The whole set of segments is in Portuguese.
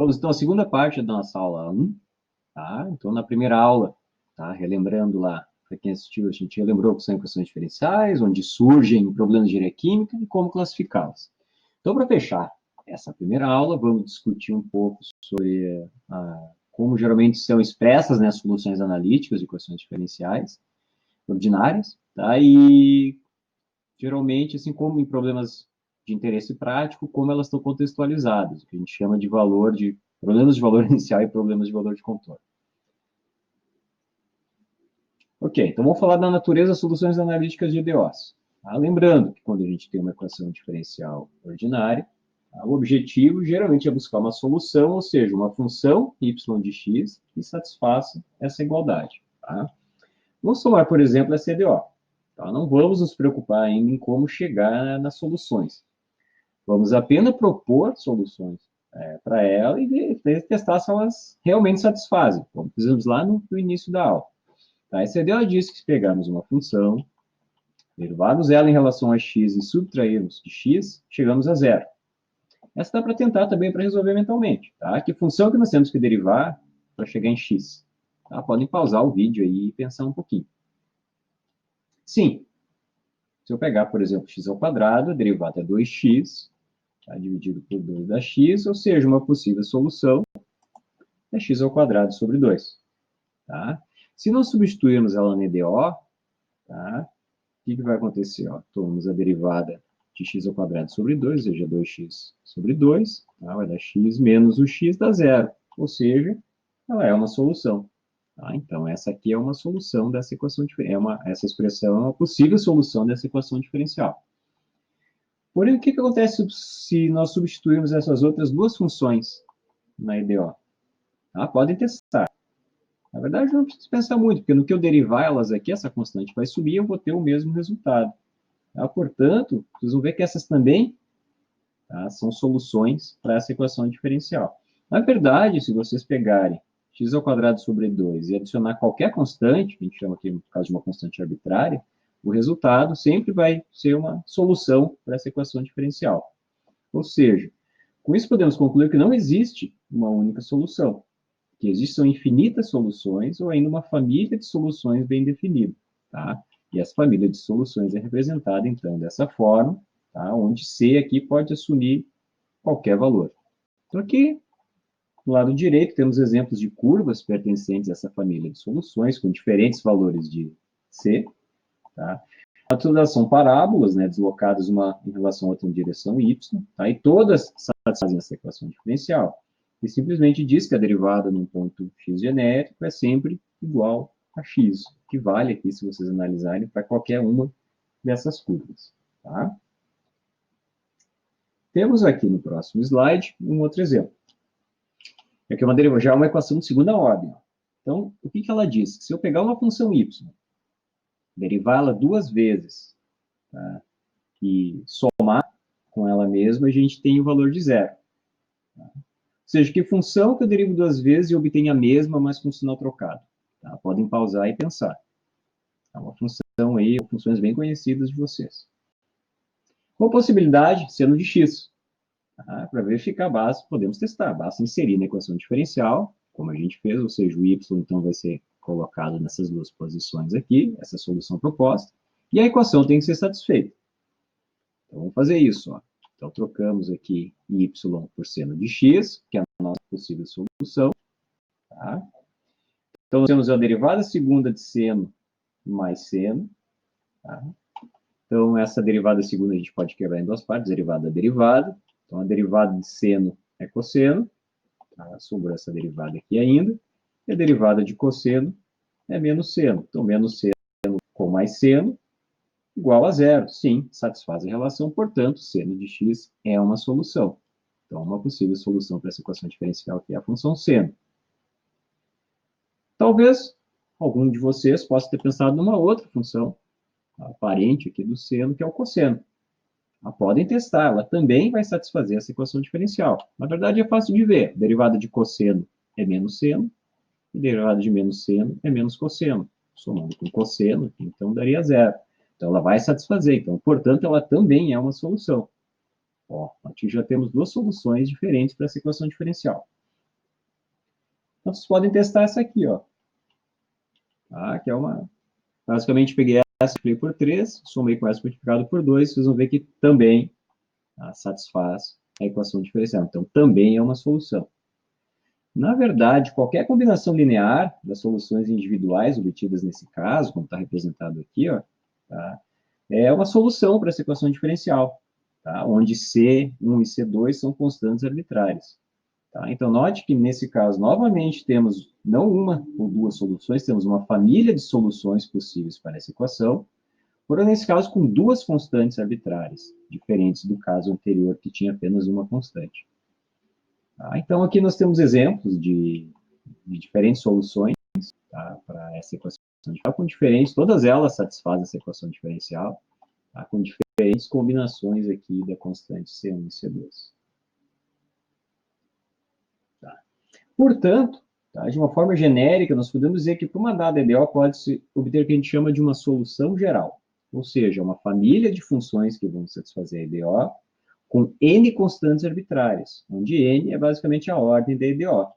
Vamos então à segunda parte da nossa aula 1, tá? Então, na primeira aula, tá? Relembrando lá, para quem assistiu, a gente relembrou que são equações diferenciais, onde surgem problemas de engenharia química e como classificá-las. Então, para fechar essa primeira aula, vamos discutir um pouco sobre como geralmente são expressas, né, as soluções analíticas de equações diferenciais ordinárias, tá? E geralmente, assim como em problemas de interesse prático, como elas estão contextualizadas, o que a gente chama de problemas de valor inicial e problemas de valor de contorno. Ok, então vamos falar da natureza das soluções analíticas de EDOs. Tá? Lembrando que quando a gente tem uma equação diferencial ordinária, tá? O objetivo geralmente é buscar uma solução, ou seja, uma função y de x que satisfaça essa igualdade. Tá? Vamos tomar, por exemplo, essa EDO. Tá? Não vamos nos preocupar ainda em como chegar nas soluções. Vamos apenas propor soluções para ela e testar se elas realmente satisfazem, como fizemos lá no início da aula. Tá? Essa ideia diz que se pegarmos uma função, derivarmos ela em relação a x e subtrairmos de x, chegamos a zero. Essa dá para tentar também para resolver mentalmente. Tá? Que função que nós temos que derivar para chegar em x? Tá? Podem pausar o vídeo aí e pensar um pouquinho. Sim, se eu pegar, por exemplo, x ao quadrado, a derivada é 2x, tá? Dividido por 2 da x, ou seja, uma possível solução é x ao quadrado sobre 2. Tá? Se nós substituirmos ela na EDO, tá? O que vai acontecer? Ó, tomamos a derivada de x ao quadrado sobre 2, ou seja, 2x sobre 2, tá? Vai dar x menos o x dá zero, ou seja, ela é uma solução. Tá? Então, essa aqui é uma solução dessa equação diferencial. Essa expressão é uma possível solução dessa equação diferencial. Porém, o que acontece se nós substituirmos essas outras duas funções na EDO? Tá? Podem testar. Na verdade, não precisa pensar muito, porque no que eu derivar elas aqui, essa constante vai subir e eu vou ter o mesmo resultado. Tá? Portanto, vocês vão ver que essas também, tá, são soluções para essa equação diferencial. Na verdade, se vocês pegarem x ao quadrado sobre 2 e adicionar qualquer constante, que a gente chama aqui, no caso de uma constante arbitrária, o resultado sempre vai ser uma solução para essa equação diferencial. Ou seja, com isso podemos concluir que não existe uma única solução, que existem infinitas soluções ou ainda uma família de soluções bem definida. Tá? E essa família de soluções é representada, então, dessa forma, tá? Onde C aqui pode assumir qualquer valor. Então, aqui, do lado direito, temos exemplos de curvas pertencentes a essa família de soluções, com diferentes valores de C. Tá? Todas são parábolas, né, deslocadas uma em relação a outra em direção y, tá? E todas satisfazem essa equação diferencial. E simplesmente diz que a derivada num ponto x genérico é sempre igual a x, que vale aqui, se vocês analisarem, para qualquer uma dessas curvas. Tá? Temos aqui no próximo slide um outro exemplo. Aqui já é uma equação de segunda ordem. Então, o que ela diz? Se eu pegar uma função y, derivá-la duas vezes, tá? E somar com ela mesma, a gente tem o valor de zero. Tá? Ou seja, que função que eu derivo duas vezes e obtenho a mesma, mas com sinal trocado? Tá? Podem pausar e pensar. É uma função aí, funções bem conhecidas de vocês. Uma possibilidade sendo de x. Tá? Para verificar a base, podemos testar. Basta inserir na equação diferencial, como a gente fez, ou seja, o y então vai ser colocado nessas duas posições aqui, essa solução proposta, e a equação tem que ser satisfeita. Então, vamos fazer isso. Ó. Então, trocamos aqui y por seno de x, que é a nossa possível solução. Tá? Então, temos a derivada segunda de seno mais seno. Tá? Então, essa derivada segunda a gente pode quebrar em duas partes, derivada da derivada. Então, a derivada de seno é cosseno. Tá? Sobrou essa derivada aqui ainda. E a derivada de cosseno é menos seno. Então, menos seno com mais seno igual a zero. Sim, satisfaz a relação, portanto, seno de x é uma solução. Então, uma possível solução para essa equação diferencial que é a função seno. Talvez algum de vocês possa ter pensado numa outra função, a parente aqui do seno, que é o cosseno. Podem testar, ela também vai satisfazer essa equação diferencial. Na verdade, é fácil de ver. A derivada de cosseno é menos seno, e a derivada de menos seno é menos cosseno. Somando com cosseno, então daria zero. Então, ela vai satisfazer. Então, portanto, ela também é uma solução. Ó, aqui já temos duas soluções diferentes para essa equação diferencial. Então, vocês podem testar essa aqui, ó. Tá? Que é uma... Basicamente, peguei essa, multipliquei por 3, somei com essa multiplicado por 2, vocês vão ver que também satisfaz a equação diferencial. Então, também é uma solução. Na verdade, qualquer combinação linear das soluções individuais obtidas nesse caso, como está representado aqui, ó, tá? É uma solução para essa equação diferencial, tá? Onde C1 e C2 são constantes arbitrárias. Tá? Então, note que nesse caso, novamente, temos não uma ou duas soluções, temos uma família de soluções possíveis para essa equação, porém, nesse caso, com duas constantes arbitrárias, diferentes do caso anterior, que tinha apenas uma constante. Tá? Então, aqui nós temos exemplos de diferentes soluções, tá, para essa equação diferencial, com diferentes, todas elas satisfazem essa equação diferencial, tá, com diferentes combinações aqui da constante C1 e C2. Tá. Portanto, tá, de uma forma genérica, nós podemos dizer que para uma dada EDO pode-se obter o que a gente chama de uma solução geral, ou seja, uma família de funções que vão satisfazer a EDO com N constantes arbitrárias, onde N é basicamente a ordem da EDO.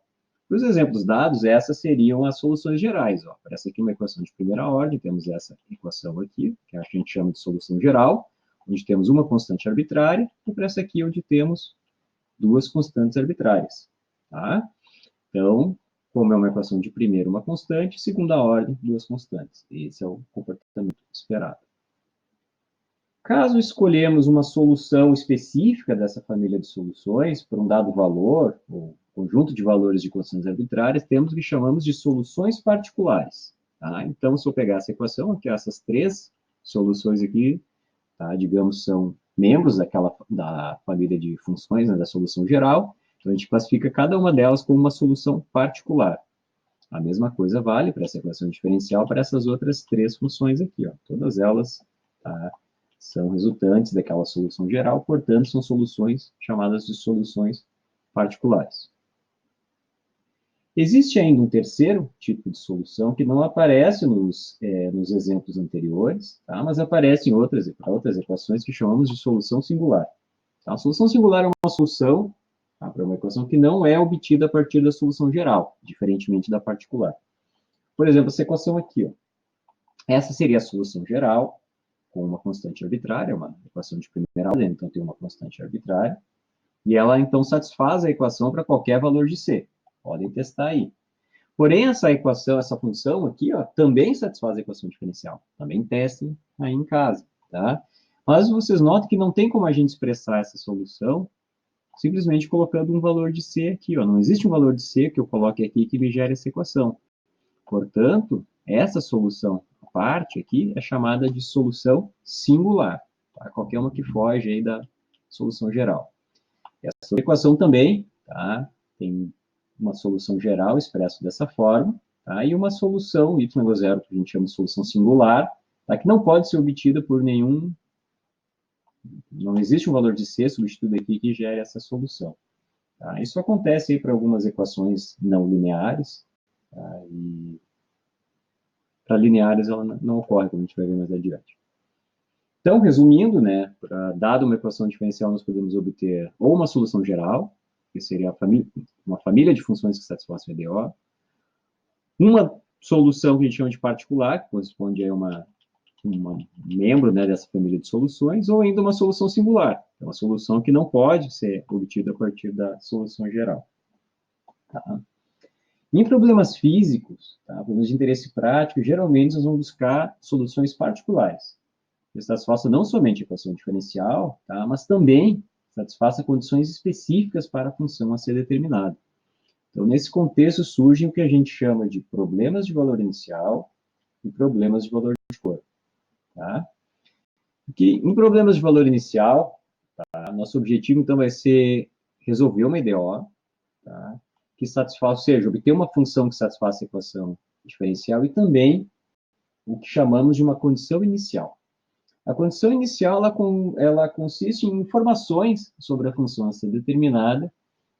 Os exemplos dados, essas seriam as soluções gerais. Ó. Para essa aqui uma equação de primeira ordem, temos essa equação aqui, que a gente chama de solução geral, onde temos uma constante arbitrária, e para essa aqui, onde temos duas constantes arbitrárias. Tá? Então, como é uma equação de primeira, uma constante, segunda ordem, duas constantes. Esse é o comportamento esperado. Caso escolhemos uma solução específica dessa família de soluções, por um dado valor, ou conjunto de valores de constantes arbitrárias, temos o que chamamos de soluções particulares. Tá? Então, se eu pegar essa equação, aqui, essas três soluções aqui, tá, digamos, são membros da família de funções, né, da solução geral, então a gente classifica cada uma delas como uma solução particular. A mesma coisa vale para essa equação diferencial para essas outras três funções aqui, ó. Todas elas, tá, são resultantes daquela solução geral, portanto, são soluções chamadas de soluções particulares. Existe ainda um terceiro tipo de solução que não aparece nos exemplos anteriores, tá? Mas aparece em outras equações que chamamos de solução singular. Tá? A solução singular é uma solução, tá, para uma equação que não é obtida a partir da solução geral, diferentemente da particular. Por exemplo, essa equação aqui, ó. Essa seria a solução geral, com uma constante arbitrária, uma equação de primeira ordem, então tem uma constante arbitrária, e ela então satisfaz a equação para qualquer valor de C. Podem testar aí. Porém, essa equação, essa função aqui, ó, também satisfaz a equação diferencial. Também testem aí em casa, tá? Mas vocês notam que não tem como a gente expressar essa solução simplesmente colocando um valor de C aqui, ó. Não existe um valor de C que eu coloque aqui que me gere essa equação. Portanto, essa solução parte aqui é chamada de solução singular, tá? Qualquer uma que foge aí da solução geral. Essa equação também, tá, tem uma solução geral expressa dessa forma, tá, e uma solução y igual a zero, que a gente chama de solução singular, tá, que não pode ser obtida por nenhum... Não existe um valor de C substituído aqui que gere essa solução. Tá? Isso acontece aí para algumas equações não lineares, tá, e para lineares ela não ocorre, como a gente vai ver mais adiante. Então, resumindo, né, dado uma equação diferencial, nós podemos obter ou uma solução geral, que seria uma família de funções que satisfazem o EDO, uma solução que a gente chama de particular, que corresponde a uma membro, né, dessa família de soluções, ou ainda uma solução singular, é uma solução que não pode ser obtida a partir da solução geral. Tá? Em problemas físicos, tá, problemas de interesse prático, geralmente nós vamos buscar soluções particulares. Que satisfaça não somente a equação diferencial, tá, mas também satisfaça condições específicas para a função a ser determinada. Então, nesse contexto, surgem o que a gente chama de problemas de valor inicial e problemas de valor de cor. Tá? Que, em problemas de valor inicial, tá, nosso objetivo, então, vai ser resolver uma EDO, tá, que satisfaça, ou seja, obter uma função que satisfaça a equação diferencial e também o que chamamos de uma condição inicial. A condição inicial, ela consiste em informações sobre a função a ser determinada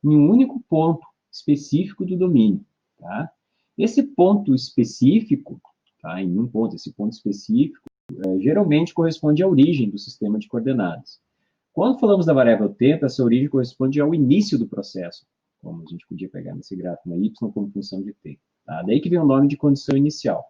em um único ponto específico do domínio. Tá? Esse ponto específico, tá, em um ponto, esse ponto específico, geralmente corresponde à origem do sistema de coordenadas. Quando falamos da variável tempo, essa origem corresponde ao início do processo, como a gente podia pegar nesse gráfico, uma y como função de t. Tá? Daí que vem o nome de condição inicial.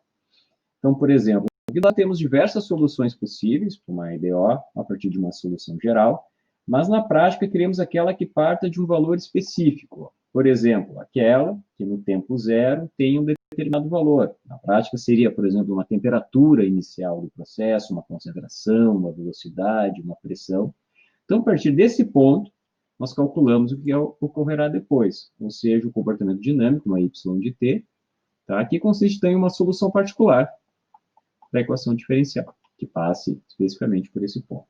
Então, por exemplo, aqui nós temos diversas soluções possíveis para uma EDO, a partir de uma solução geral, mas na prática queremos aquela que parta de um valor específico. Por exemplo, aquela que no tempo zero tem um determinado valor. Na prática seria, por exemplo, uma temperatura inicial do processo, uma concentração, uma velocidade, uma pressão. Então, a partir desse ponto, nós calculamos o que ocorrerá depois, ou seja, o comportamento dinâmico, uma y de t, tá? Que consiste então, em uma solução particular da equação diferencial, que passe especificamente por esse ponto.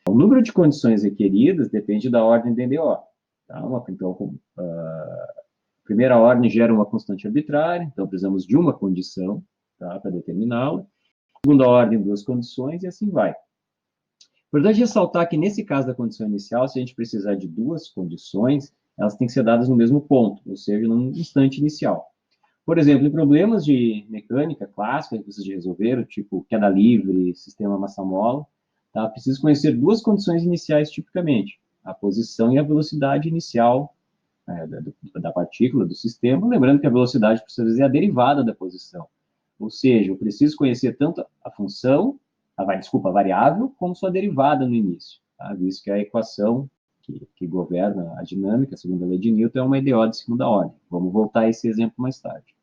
O número de condições requeridas depende da ordem da NDO. Tá? Então, a primeira ordem gera uma constante arbitrária, então precisamos de uma condição, tá, para determiná-la. Segunda ordem, duas condições, e assim vai. Importante ressaltar que, nesse caso da condição inicial, se a gente precisar de duas condições, elas têm que ser dadas no mesmo ponto, ou seja, num instante inicial. Por exemplo, em problemas de mecânica clássica que precisa de resolver, tipo queda livre, sistema massa-mola, tá? Precisa conhecer duas condições iniciais tipicamente, a posição e a velocidade inicial da partícula, do sistema, lembrando que a velocidade, por sua vez, é a derivada da posição. Ou seja, eu preciso conhecer tanto a função, a variável, como sua derivada no início, tá? Visto que a equação que governa a dinâmica, segundo a lei de Newton, é uma EDO de segunda ordem. Vamos voltar a esse exemplo mais tarde.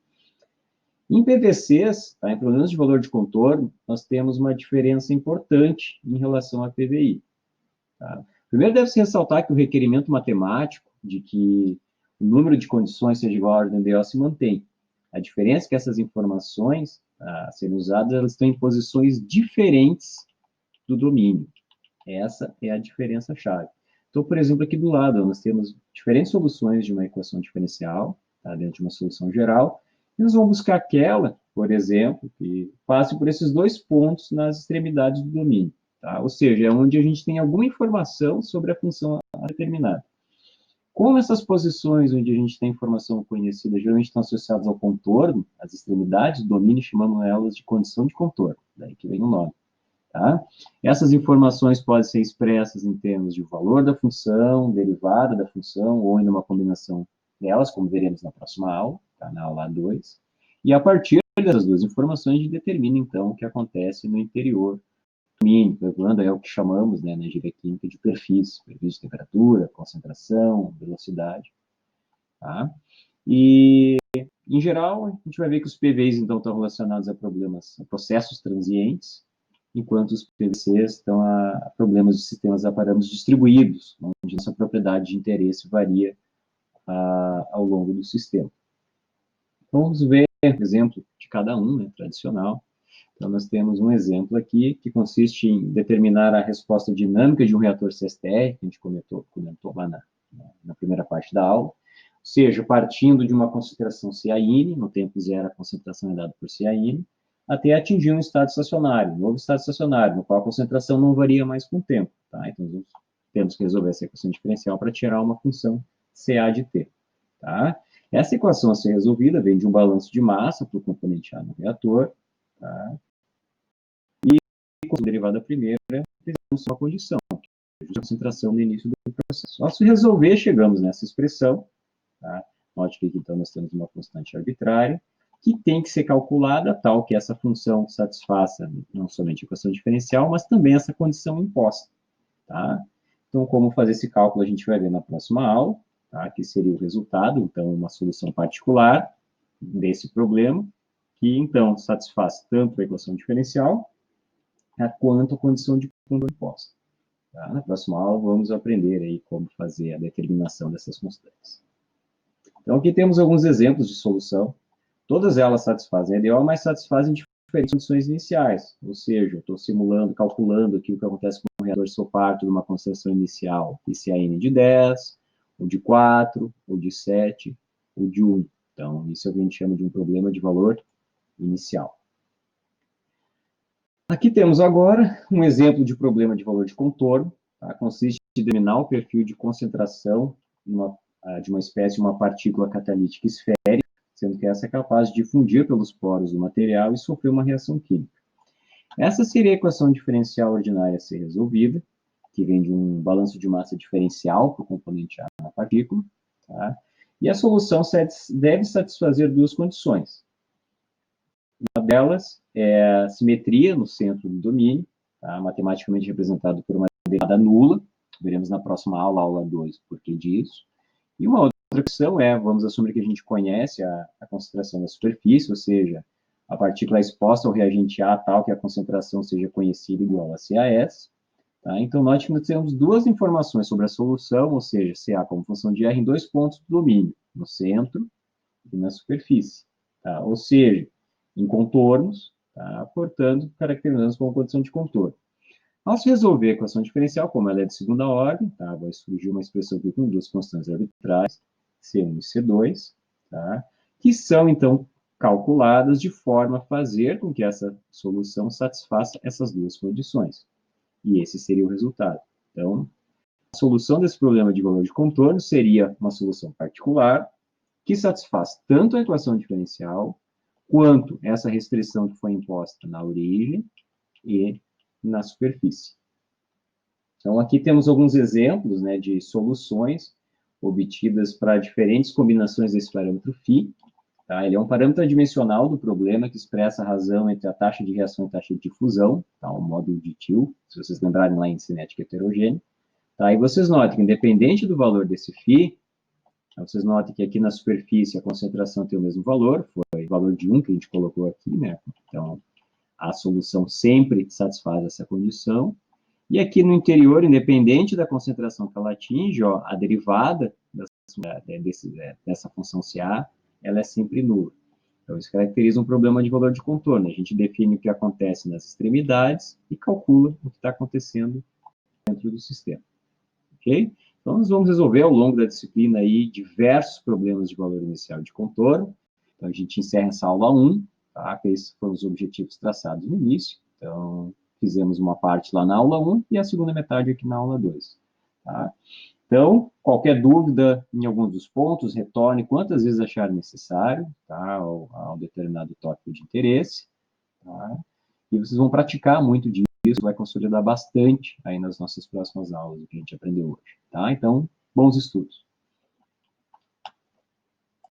Em PVCs, tá, em problemas de valor de contorno, nós temos uma diferença importante em relação a PVI. Tá? Primeiro, deve-se ressaltar que o requerimento matemático de que o número de condições seja igual à ordem DO se mantém. A diferença é que essas informações a serem usadas, elas estão em posições diferentes do domínio. Essa é a diferença-chave. Então, por exemplo, aqui do lado, nós temos diferentes soluções de uma equação diferencial, tá, dentro de uma solução geral, e nós vamos buscar aquela, por exemplo, que passe por esses dois pontos nas extremidades do domínio. Tá? Ou seja, é onde a gente tem alguma informação sobre a função determinada. Como essas posições onde a gente tem informação conhecida geralmente estão associadas ao contorno, as extremidades do domínio, chamamos elas de condição de contorno, daí que vem o nome. Tá? Essas informações podem ser expressas em termos de valor da função, derivada da função, ou em uma combinação delas, como veremos na próxima aula, tá? Na aula 2. E a partir dessas duas informações, a gente determina, então, o que acontece no interior do domínio, calculando é o que chamamos, né, na engenharia química, de perfis de temperatura, concentração, velocidade. Tá? E, em geral, a gente vai ver que os PVs, então, estão relacionados a problemas, a processos transientes, enquanto os PVCs estão a problemas de sistemas a parâmetros distribuídos, onde essa propriedade de interesse varia ao longo do sistema. Então, vamos ver um exemplo de cada um, né, tradicional. Então, nós temos um exemplo aqui que consiste em determinar a resposta dinâmica de um reator CSTR, que a gente comentou lá na primeira parte da aula, ou seja, partindo de uma concentração CAIN, no tempo zero a concentração é dada por CAIN, até atingir um estado estacionário, um novo estado estacionário, no qual a concentração não varia mais com o tempo. Tá? Então, nós temos que resolver essa equação diferencial para tirar uma função CA de T. Tá? Essa equação a ser resolvida vem de um balanço de massa para o componente A no reator, tá? E, como derivada primeira, precisamos uma condição, que é a concentração no início do processo. Ao se resolver, chegamos nessa expressão, tá? Note que aqui, então, nós temos uma constante arbitrária, que tem que ser calculada tal que essa função satisfaça não somente a equação diferencial, mas também essa condição imposta. Tá? Então, como fazer esse cálculo a gente vai ver na próxima aula, tá? Que seria o resultado, então, uma solução particular desse problema, que, então, satisfaz tanto a equação diferencial, quanto a condição de contorno imposta. Tá? Na próxima aula, vamos aprender aí como fazer a determinação dessas constantes. Então, aqui temos alguns exemplos de solução. Todas elas satisfazem a EDO, mas satisfazem diferentes condições iniciais. Ou seja, eu estou simulando, calculando aqui o que acontece com o reator se eu parto de uma concentração inicial ICAN de 10, ou de 4, ou de 7, ou de 1. Então, isso é o que a gente chama de um problema de valor inicial. Aqui temos agora um exemplo de problema de valor de contorno. Tá? Consiste em determinar o perfil de concentração de uma espécie de uma partícula catalítica esférica, sendo que essa é capaz de difundir pelos poros do material e sofrer uma reação química. Essa seria a equação diferencial ordinária a ser resolvida, que vem de um balanço de massa diferencial para o componente A na partícula. Tá? E a solução deve satisfazer duas condições. Uma delas é a simetria no centro do domínio, tá? Matematicamente representado por uma derivada nula. Veremos na próxima aula, aula 2, o porquê disso. E uma outra questão é, vamos assumir que a gente conhece a concentração da superfície, ou seja, a partícula exposta ao reagente A tal que a concentração seja conhecida igual a CAS. Tá? Então, note que nós temos duas informações sobre a solução, ou seja, CA como função de R em dois pontos do domínio, no centro e na superfície. Tá? Ou seja, em contornos, tá? Portanto, caracterizamos como condição de contorno. Ao se resolver a equação diferencial, como ela é de segunda ordem, tá? Vai surgir uma expressão aqui com duas constantes arbitrárias, C1 e C2, tá? Que são, então, calculadas de forma a fazer com que essa solução satisfaça essas duas condições. E esse seria o resultado. Então, a solução desse problema de valor de contorno seria uma solução particular que satisfaz tanto a equação diferencial quanto essa restrição que foi imposta na origem e na superfície. Então, aqui temos alguns exemplos, né, de soluções obtidas para diferentes combinações desse parâmetro φ. Tá? Ele é um parâmetro adimensional do problema que expressa a razão entre a taxa de reação e a taxa de difusão, tá? O módulo de Thiel, se vocês lembrarem lá em cinética heterogênea. Tá? E vocês notem que, independente do valor desse φ, vocês notem que aqui na superfície a concentração tem o mesmo valor, foi o valor de 1 que a gente colocou aqui, né? Então, a solução sempre satisfaz essa condição. E aqui no interior, independente da concentração que ela atinge, ó, a derivada dessa função CA, ela é sempre nula. Então, isso caracteriza um problema de valor de contorno. A gente define o que acontece nas extremidades e calcula o que está acontecendo dentro do sistema. Ok? Então, nós vamos resolver ao longo da disciplina aí diversos problemas de valor inicial de contorno. Então, a gente encerra essa aula 1, tá? Que esses foram os objetivos traçados no início. Então, fizemos uma parte lá na aula 1 e a segunda metade aqui na aula 2. Tá? Então, qualquer dúvida em algum dos pontos, retorne quantas vezes achar necessário, tá? Ao determinado tópico de interesse. Tá? E vocês vão praticar muito disso, vai consolidar bastante aí nas nossas próximas aulas, o que a gente aprendeu hoje. Tá? Então, bons estudos.